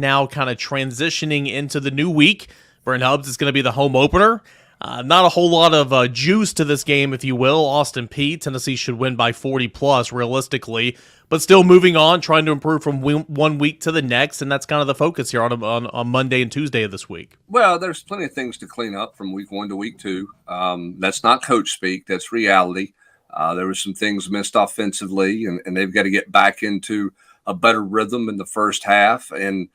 now kind of transitioning into the new week. Brent Hubbs is going to be the home opener. Not a whole lot of juice to this game, if you will. Austin Peay, Tennessee should win by 40+ realistically, but still moving on, trying to improve from one week to the next, and that's kind of the focus here on Monday and Tuesday of this week. Well, there's plenty of things to clean up from week 1 to week 2. That's not coach speak. That's reality. There were some things missed offensively, and they've got to get back into a better rhythm in the first half. And,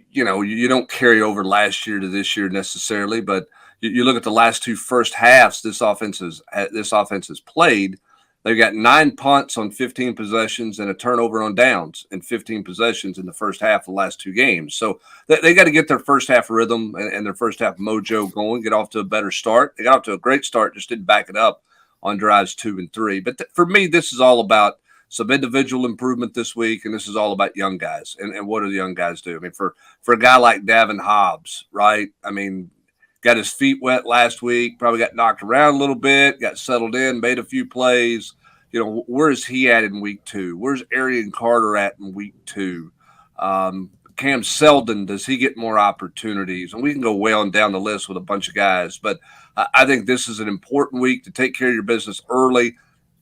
you don't carry over last year to this year necessarily, but you look at the last 2 first halves this offense has played. They've got 9 punts on 15 possessions and a turnover on downs in 15 possessions in the first half of the last 2 games. So they got to get their first half rhythm and their first half mojo going, get off to a better start. They got off to a great start, just didn't back it up on drives 2 and 3. But for me, this is all about some individual improvement this week, and this is all about young guys. And what do the young guys do? I mean, for a guy like Davin Hobbs, right? I mean, got his feet wet last week, probably got knocked around a little bit, got settled in, made a few plays. Where is he at in week 2? Where's Arian Carter at in week 2? Cam Seldon, does he get more opportunities? And we can go way on down the list with a bunch of guys. But I think this is an important week to take care of your business early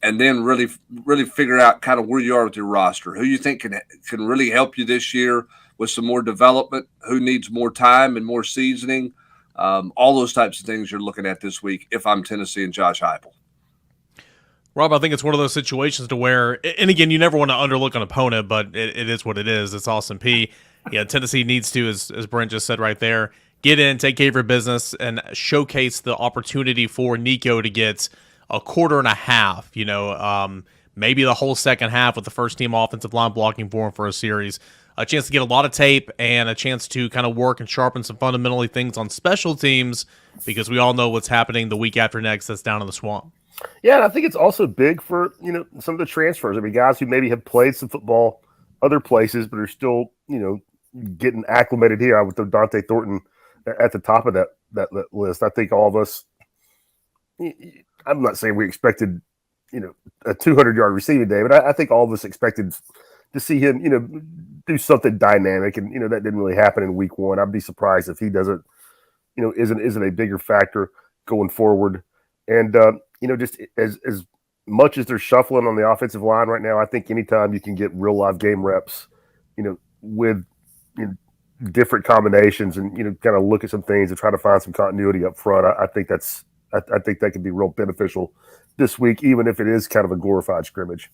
and then really figure out kind of where you are with your roster, who you think can really help you this year with some more development, who needs more time and more seasoning. All those types of things you're looking at this week if I'm Tennessee and Josh Heupel. Rob, I think it's one of those situations to where, and again, you never want to underlook an opponent, but it is what it is. It's Austin Peay. Yeah, Tennessee needs to, as Brent just said right there, get in, take care of your business, and showcase the opportunity for Nico to get a quarter and a half, maybe the whole second half with the first team offensive line blocking for him for a series. A chance to get a lot of tape and a chance to kind of work and sharpen some fundamentally things on special teams, because we all know what's happening the week after next that's down in the swamp. Yeah, and I think it's also big for, some of the transfers. I mean, guys who maybe have played some football other places but are still, getting acclimated here with the Dante Thornton at the top of that list. I think all of us, I'm not saying we expected, a 200-yard receiving day, but I think all of us expected to see him, do something dynamic. And, that didn't really happen in week 1. I'd be surprised if he doesn't, isn't a bigger factor going forward. And, just as much as they're shuffling on the offensive line right now, I think anytime you can get real live game reps, with different combinations and, kind of look at some things and try to find some continuity up front, I think that could be real beneficial this week, even if it is kind of a glorified scrimmage.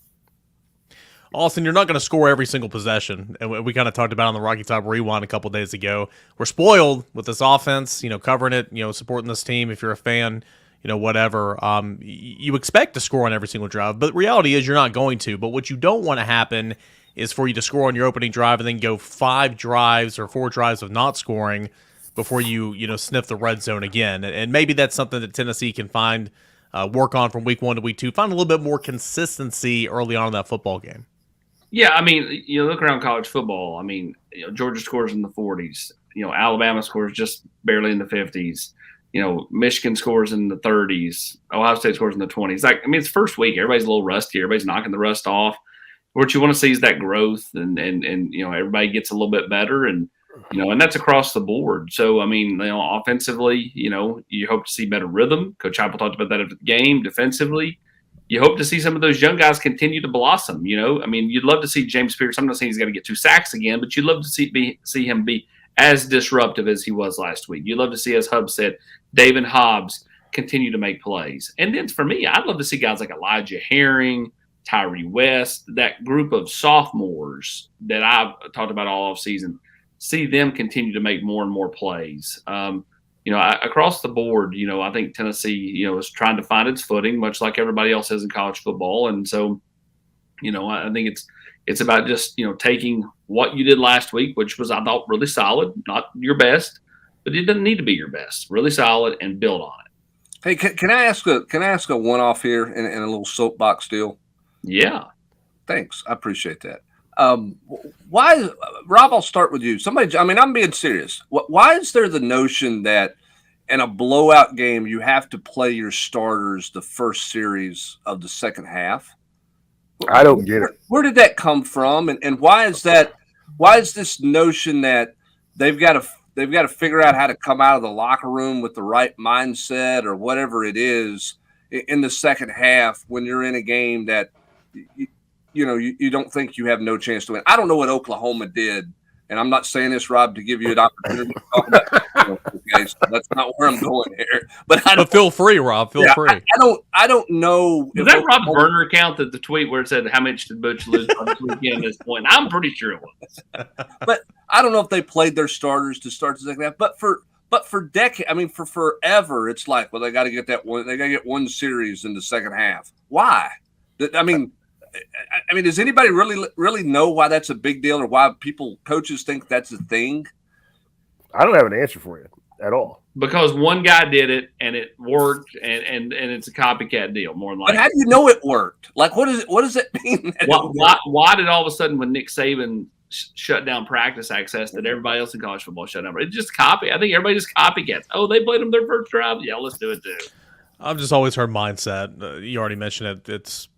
Austin, you're not going to score every single possession. And we kind of talked about on the Rocky Top Rewind a couple days ago. We're spoiled with this offense, covering it, supporting this team. If you're a fan, whatever, you expect to score on every single drive. But the reality is you're not going to. But what you don't want to happen is for you to score on your opening drive and then go 5 drives or 4 drives of not scoring before you sniff the red zone again. And maybe that's something that Tennessee can find, work on from week 1 to week 2, find a little bit more consistency early on in that football game. Yeah, I mean, you look around college football. I mean, Georgia scores in the 40s. Alabama scores just barely in the 50s. Michigan scores in the 30s. Ohio State scores in the 20s. It's first week. Everybody's a little rusty. Everybody's knocking the rust off. What you want to see is that growth, and everybody gets a little bit better, and and that's across the board. So offensively, you hope to see better rhythm. Coach Heupel talked about that after the game. Defensively, you hope to see some of those young guys continue to blossom. You'd love to see James Pierce. I'm not saying he's got to get 2 sacks again, but you'd love to see him be as disruptive as he was last week. You'd love to see, as Hub said, Davin Hobbs continue to make plays. And then for me, I'd love to see guys like Elijah Herring, Tyree West, that group of sophomores that I've talked about all offseason, see them continue to make more and more plays. Across the board, I think Tennessee, is trying to find its footing, much like everybody else is in college football. And so, I think it's about just, taking what you did last week, which was, I thought, really solid, not your best, but it doesn't need to be your best, really solid, and build on it. Hey, can I ask a one-off here and a little soapbox deal? Yeah. Thanks. I appreciate that. Why, Rob, I'll start with you. I'm being serious. Why is there the notion that in a blowout game, you have to play your starters the first series of the second half? I don't get it. Where did that come from? And why is that why is this notion that they've got to figure out how to come out of the locker room with the right mindset or whatever it is in the second half when you're in a game that you don't think you have no chance to win. I don't know what Oklahoma did, and I'm not saying this, Rob, to give you an opportunity to talk about okay, so that's not where I'm going here. But feel free, Rob. Feel free. I don't know. Is that Rob's burner account that the tweet where it said how much did Butch lose on this weekend at this point? I'm pretty sure it was. But I don't know if they played their starters to start the second half. But for decades, I mean, for forever, it's like, well, they got to get that one. They got to get one series in the second half. Why? I mean, does anybody really know why that's a big deal or why coaches think that's a thing? I don't have an answer for you at all. Because one guy did it and it worked, and it's a copycat deal more than likely. But how do you know it worked? Like, what does it mean? Why did all of a sudden when Nick Saban shut down practice access did everybody else in college football shut down? It just copy. I think everybody just copycats. Oh, they played them their first drive. Yeah, let's do it too. I've just always heard mindset. You already mentioned it. It's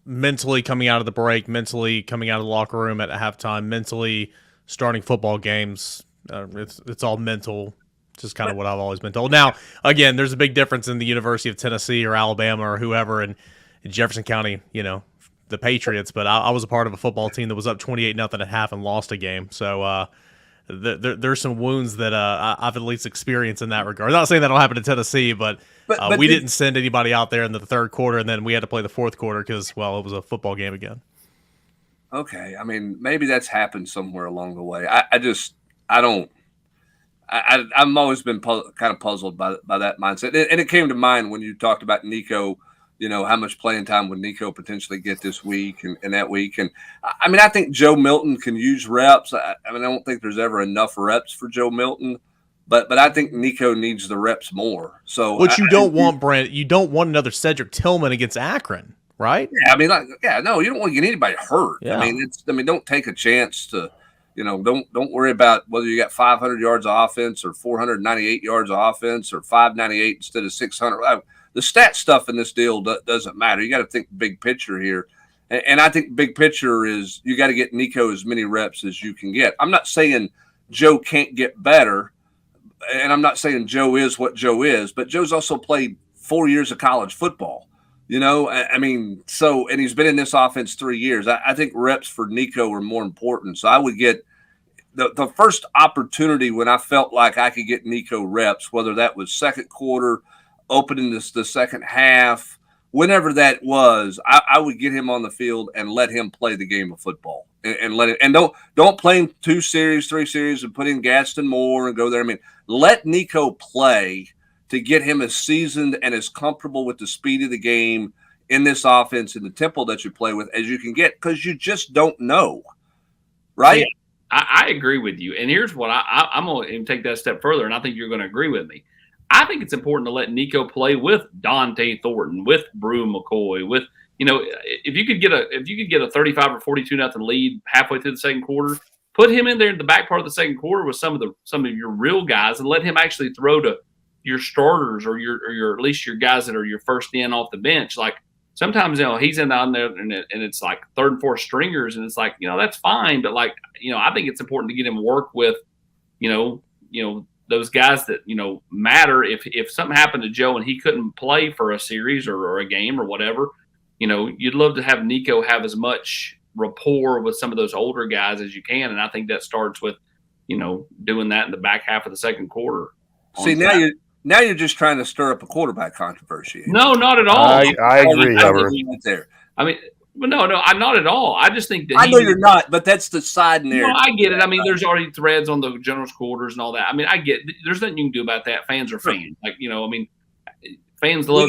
mentally coming out of the break, mentally coming out of the locker room at halftime, mentally starting football games. It's all mental. Just kind of what I've always been told. Now, again, there's a big difference in the University of Tennessee or Alabama or whoever in Jefferson County, the Patriots. But I was a part of a football team that was up 28-0 at half and lost a game. So there's some wounds that I've at least experienced in that regard. I'm not saying that'll happen to Tennessee, but we didn't send anybody out there in the third quarter, and then we had to play the fourth quarter because, well, it was a football game again. Okay. I mean, maybe that's happened somewhere along the way. I'm always been kind of puzzled by that mindset. And it came to mind when you talked about Nico, how much playing time would Nico potentially get this week and that week. And I mean, I think Joe Milton can use reps. I don't think there's ever enough reps for Joe Milton, but I think Nico needs the reps more. So what you don't want, Brent, you don't want another Cedric Tillman against Akron, right? Yeah. I mean, no, you don't want to get anybody hurt. Yeah. Don't take a chance to, don't worry about whether you got 500 yards of offense or 498 yards of offense or 598 instead of 600. The stat stuff in this deal doesn't matter. You got to think big picture here. And I think big picture is you got to get Nico as many reps as you can get. I'm not saying Joe can't get better, and I'm not saying Joe is what Joe is, but Joe's also played 4 years of college football. And he's been in this offense 3 years. I think reps for Nico are more important. So I would get the first opportunity when I felt like I could get Nico reps, whether that was second quarter, opening the second half, whenever that was, I would get him on the field and let him play the game of football and let it. And don't play him 2 series, 3 series, and put in Gaston Moore and go there. I mean, let Nico play to get him as seasoned and as comfortable with the speed of the game in this offense and the tempo that you play with as you can get, because you just don't know, right? Yeah, I agree with you. And here's what I'm going to take that a step further, and I think you're going to agree with me. I think it's important to let Nico play with Dante Thornton, with Brew McCoy, with if you could get a 35 or 42-0 lead halfway through the second quarter, put him in there in the back part of the second quarter with some of your real guys and let him actually throw to your starters or your at least your guys that are your first in off the bench. Like sometimes he's in on there and it's like third and fourth stringers and it's like that's fine, but like I think it's important to get him work with those guys that matter. If something happened to Joe and he couldn't play for a series or a game or whatever, you'd love to have Nico have as much rapport with some of those older guys as you can, and I think that starts with doing that in the back half of the second quarter. See, now you're just trying to stir up a quarterback controversy. No, not at all. I agree, Robert. I mean, but no, I'm not at all. I just think that I know you're not, but that's the side narrative. No, I get it. I mean, there's already threads on the general's quarters and all that. I mean, I get there's nothing you can do about that. Fans are fans. Like fans love.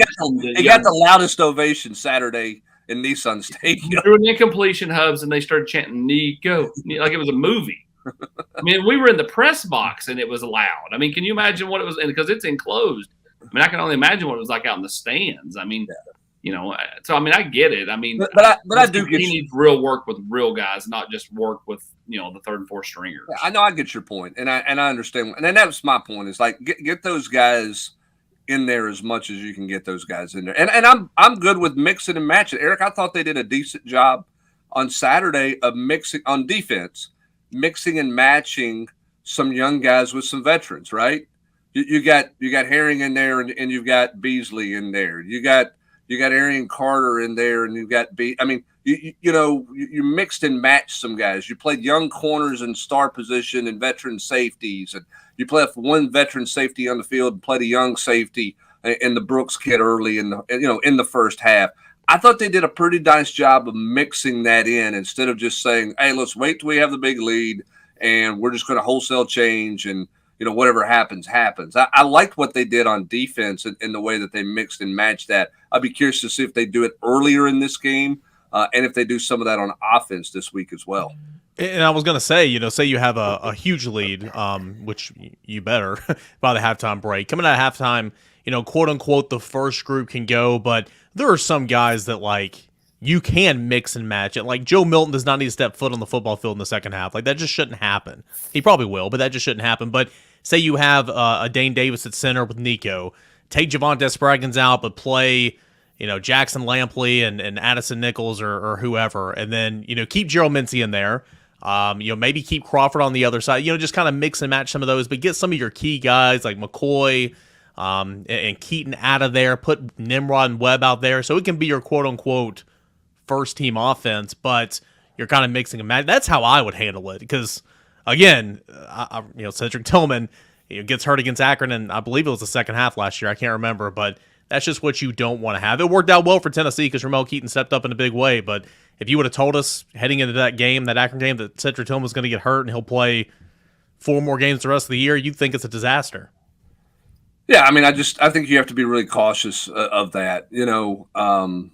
They got the loudest ovation Saturday in Nissan Stadium. They were in incompletion hubs and they started chanting "Nico" like it was a movie. I mean, we were in the press box and it was loud. I mean, can you imagine what it was? And because it's enclosed, I mean, I can only imagine what it was like out in the stands. I mean, so I mean, I get it. I mean, but I do get he needs real work with real guys, not just work with the third and fourth stringers. Yeah, I know, I get your point, and I understand, and then that's my point. Is like get those guys in there as much as you can get those guys in there, and I'm good with mixing and matching. Eric, I thought they did a decent job on Saturday of mixing on defense, mixing and matching some young guys with some veterans, right? You got Herring in there, and you've got Beasley in there. You got Arian Carter in there, and you've got I mean, you mixed and matched some guys. You played young corners in star position and veteran safeties, and you played one veteran safety on the field and played a young safety in the Brooks kid early in the first half. I thought they did a pretty nice job of mixing that in instead of just saying, "Hey, let's wait till we have the big lead and we're just going to wholesale change and whatever happens, happens." I liked what they did on defense in the way that they mixed and matched that. I'd be curious to see if they do it earlier in this game and if they do some of that on offense this week as well. And I was going to say, say you have a huge lead, which you better by the halftime break. Coming out of halftime, quote unquote, the first group can go, but there are some guys that you can mix and match it. Like Joe Milton does not need to step foot on the football field in the second half. Like that just shouldn't happen. He probably will, but that just shouldn't happen. But say you have a Dane Davis at center with Nico, take Javonte Spraggins out, but play, Jackson Lampley and Addison Nichols or whoever, and then keep Gerald Mincy in there. Maybe keep Crawford on the other side. Just kind of mix and match some of those, but get some of your key guys like McCoy and Keaton out of there. Put Nimrod and Webb out there, so it can be your quote unquote first team offense, but you're kind of mixing and matching. That's how I would handle it, because again, Cedric Tillman gets hurt against Akron, and I believe it was the second half last year. I can't remember, but that's just what you don't want to have. It worked out well for Tennessee because Ramel Keaton stepped up in a big way, but if you would have told us heading into that game, that Akron game, that Cedric Tillman was going to get hurt and he'll play 4 more games the rest of the year, you'd think it's a disaster. Yeah, I mean, I think you have to be really cautious of that, and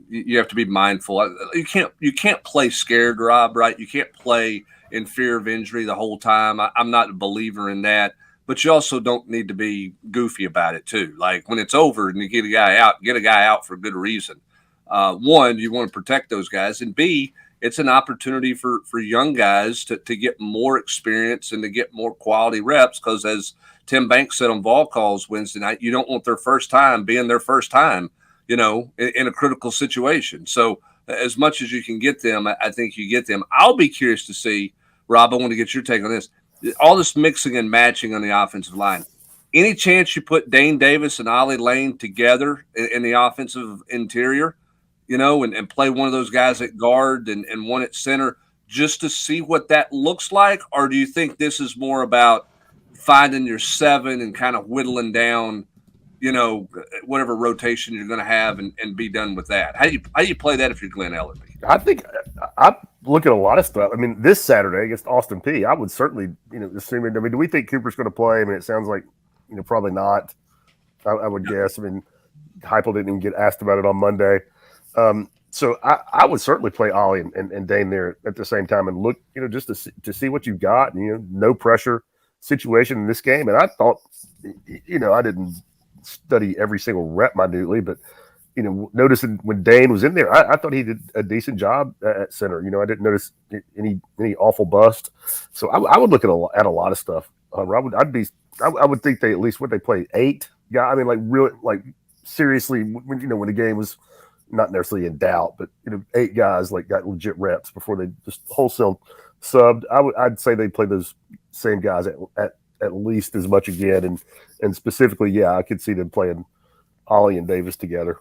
you have to be mindful. You can't play scared, Rob, right? You can't play in fear of injury the whole time. I'm not a believer in that, but you also don't need to be goofy about it too. Like when it's over and you get a guy out for good reason. One, you want to protect those guys, and B, it's an opportunity for young guys to get more experience and to get more quality reps, because as Tim Banks said on Vol Calls Wednesday night, you don't want their first time being their first time, in a critical situation. So as much as you can get them, I think you get them. I'll be curious to see, Rob, I want to get your take on this. All this mixing and matching on the offensive line. Any chance you put Dane Davis and Ollie Lane together in the offensive interior, and play one of those guys at guard and one at center just to see what that looks like? Or do you think this is more about finding your 7 and kind of whittling down, whatever rotation you're going to have and be done with that? How do you play that if you're Glenn Ellerby? I think I look at a lot of stuff. I mean, this Saturday against Austin Peay, I would certainly, assuming. I mean, do we think Cooper's going to play? I mean, it sounds like, probably not. I would guess. I mean, Heupel didn't even get asked about it on Monday. So I would certainly play Ollie and Dane there at the same time and look, just to see what you've got. No pressure situation in this game. And I thought, I didn't study every single rep minutely, but noticing when Dane was in there, I thought he did a decent job at center. I didn't notice any awful bust. So I would look at a lot of stuff. I would think they at least would they play 8 guys. I mean, like really, like seriously, when the game was not necessarily in doubt, but 8 guys got legit reps before they just wholesale subbed. I'd say they play those same guys at least as much again, and specifically, yeah, I could see them playing Ollie and Davis together.